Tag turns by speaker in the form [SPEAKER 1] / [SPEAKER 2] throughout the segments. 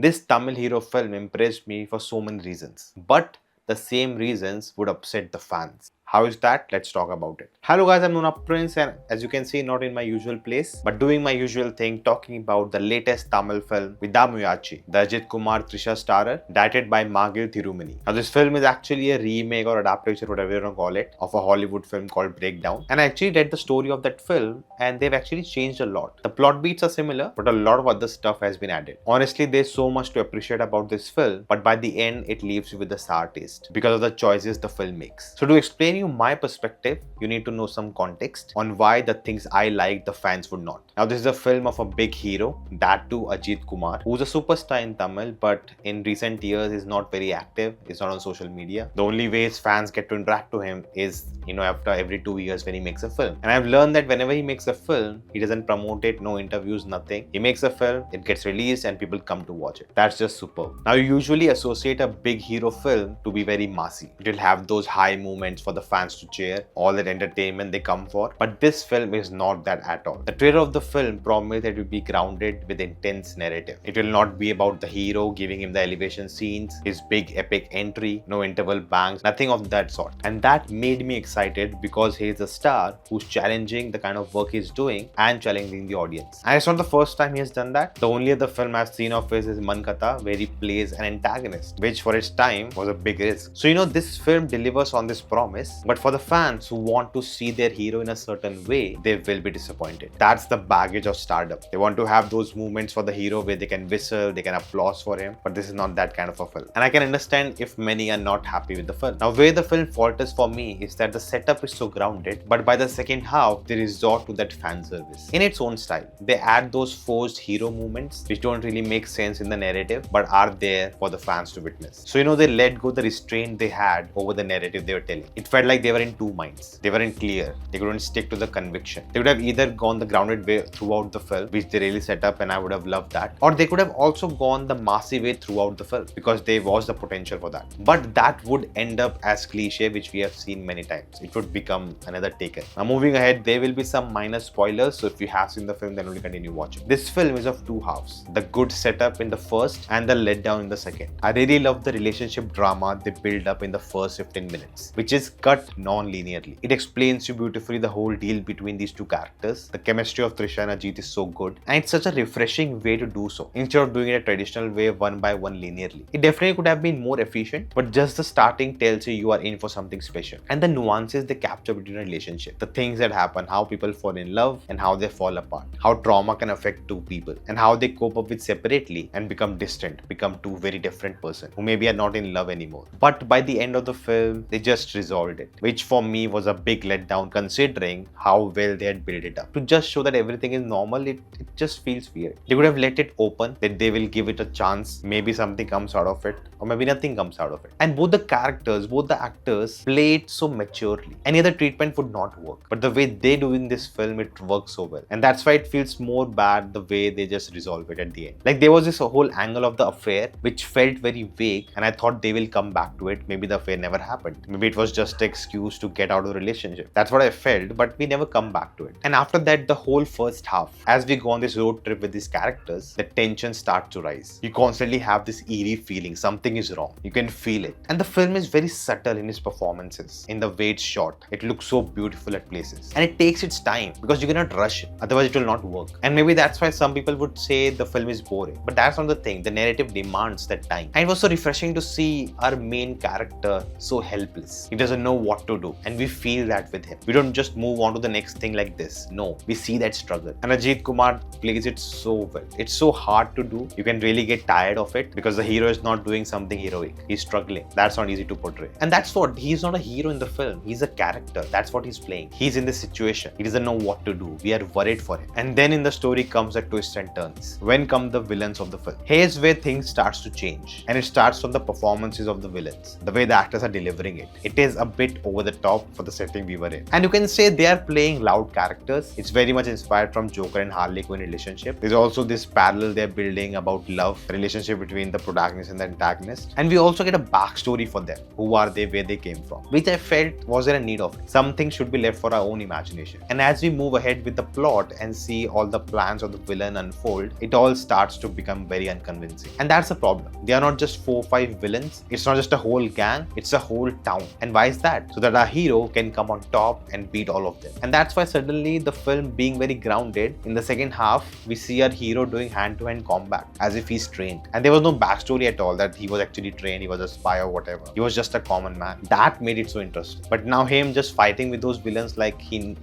[SPEAKER 1] This Tamil hero film impressed me for so many reasons, but the same reasons would upset the fans. How is that? Let's talk about it. Hello guys, I'm Nona Prince, and as you can see, not in my usual place, but doing my usual thing, talking about the latest Tamil film, Vidaamuyarchi, the Ajith Kumar Trisha starrer, directed by Magizh Thirumeni. Now this film is actually a remake or adaptation, whatever you want to call it, of a Hollywood film called Breakdown. And I actually read the story of that film, and they've actually changed a lot. The plot beats are similar, but a lot of other stuff has been added. Honestly, there's so much to appreciate about this film, but by the end, it leaves you with a sour taste because of the choices the film makes. So to explain you my perspective, you need to know some context on why the things I like the fans would not. Now this is a film of a big hero, that too Ajith Kumar, who's a superstar in Tamil, but in recent years is not very active, is not on social media. The only ways fans get to interact to him is, after every 2 years when he makes a film. And I've learned that whenever he makes a film, he doesn't promote it, no interviews, nothing. He makes a film, it gets released and people come to watch it. That's just superb. Now you usually associate a big hero film to be very massy. It will have those high moments for the fans to cheer, all that entertainment they come for. But this film is not that at all. The trailer of the film promised that it will be grounded with intense narrative. It will not be about the hero giving him the elevation scenes, his big epic entry, no interval bangs, nothing of that sort. And that made me excited because he is a star who's challenging the kind of work he's doing and challenging the audience. And it's not the first time he has done that. The only other film I've seen of his is Mankata, where he plays an antagonist, which for its time was a big risk. So this film delivers on this promise, but for the fans who want to see their hero in a certain way, they will be disappointed. That's the baggage of Stardom. They want to have those moments for the hero where they can whistle, they can applause for him, but this is not that kind of a film. And I can understand if many are not happy with the film. Now where the film falters for me is that the setup is so grounded, but by the second half, they resort to that fan service in its own style. They add those forced hero moments which don't really make sense in the narrative, but are there for the fans to witness. So they let go the restraint they had over the narrative they were telling. It felt like they were in two minds. They weren't clear. They couldn't stick to the conviction. They would have either gone the grounded way throughout the film, which they really set up, and I would have loved that, or they could have also gone the massy way throughout the film because there was the potential for that. But that would end up as cliche, which we have seen many times. It would become another Taken. Now moving ahead, there will be some minor spoilers, so if you have seen the film, then only continue watching. This film is of two halves. The good setup in the first and the letdown in the second. I really love the relationship drama they build up in the first 15 minutes, which is cut non-linearly. It explains you beautifully the whole deal between these two characters. The chemistry of Trisha and Ajith is so good, and it's such a refreshing way to do so instead of doing it a traditional way, one by one linearly. It definitely could have been more efficient, but just the starting tells you are in for something special. And the nuances they capture between a relationship, the things that happen, how people fall in love and how they fall apart, how trauma can affect two people, and how they cope up with separately and become distant, become two very different persons who maybe are not in love anymore. But by the end of the film, they just resolved it, which for me was a big letdown considering how well they had built it up. To just show that everything is normal, it just feels weird. They could have let it open, that they will give it a chance, maybe something comes out of it, or maybe nothing comes out of it. And both the characters, both the actors played so maturely. Any other treatment would not work. But the way they do in this film, it works so well. And that's why it feels more bad the way they just resolve it at the end. Like there was this whole angle of the affair which felt very vague, and I thought they will come back to it. Maybe the affair never happened. Maybe it was just an excuse to get out of the relationship. That's what I felt, but we never come back to it. And after that, the whole first half, as we go on this road trip with these characters, the tension starts to rise. You constantly have this eerie feeling, something is wrong. You can feel it. And the film is very subtle in its performances, in the way it's shot. It looks so beautiful at places. And it takes its time because you cannot rush it. Otherwise, it will not work. And maybe that's why some people would say the film is boring. But that's not the thing. The narrative demands that time. And it was so refreshing to see our main character so helpless. He doesn't know what to do. And we feel that with him. We don't just move on to the next thing like this. No, we see that struggle. And Ajith Kumar plays it so well. It's so hard to do. You can really get tired of it because the hero is not doing something heroic. He's struggling. That's not easy to portray. And that's what, he's not a hero in the film. He's a character. That's what he's playing. He's in this situation. He doesn't know what to do. We are worried for him. And then in the story comes the twists and turns. When come the villains of the film? Here's where things starts to change. And it starts from the performances of the villains. The way the actors are delivering it. It is a bit bit over the top for the setting we were in. And you can say they are playing loud characters. It's very much inspired from Joker and Harley Quinn relationship. There's also this parallel they're building about love, relationship between the protagonist and the antagonist. And we also get a backstory for them. Who are they, where they came from, which I felt wasn't a need of it. Something should be left for our own imagination. And as we move ahead with the plot and see all the plans of the villain unfold, it all starts to become very unconvincing. And that's a problem. They are not just 4-5 villains. It's not just a whole gang, it's a whole town. And why is that? So that our hero can come on top and beat all of them. And that's why suddenly the film being very grounded, in the second half, we see our hero doing hand-to-hand combat as if he's trained. And there was no backstory at all that he was actually trained, he was a spy or whatever. He was just a common man. That made it so interesting. But now him just fighting with those villains like he,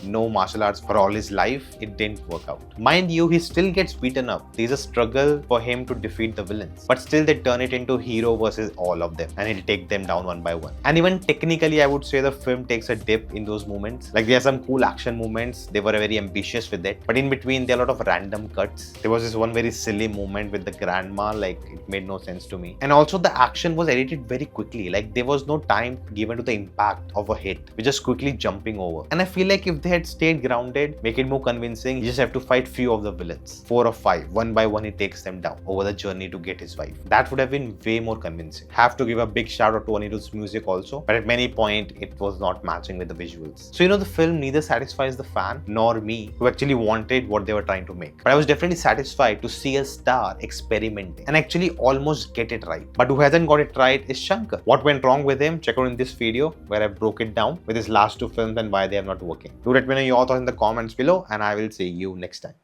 [SPEAKER 1] no martial arts for all his life, it didn't work out. Mind you, he still gets beaten up. There's a struggle for him to defeat the villains. But still they turn it into hero versus all of them. And he'll take them down one by one. And even technically, I would say the film takes a dip in those moments. Like there are some cool action moments. They were very ambitious with it. But in between, there are a lot of random cuts. There was this one very silly moment with the grandma. Like it made no sense to me. And also the action was edited very quickly. Like there was no time given to the impact of a hit. We're just quickly jumping over. And I feel like if they had stayed grounded, make it more convincing, you just have to fight few of the villains. 4 or 5. One by one, he takes them down over the journey to get his wife. That would have been way more convincing. Have to give a big shout out to Anirudh's music also. But at many point, it was not matching with the visuals. So the film neither satisfies the fan nor me who actually wanted what they were trying to make. But I was definitely satisfied to see a star experimenting and actually almost get it right. But who hasn't got it right is Shankar. What went wrong with him? Check out in this video where I broke it down with his last 2 films and why they are not working. Do let me know your thoughts in the comments below and I will see you next time.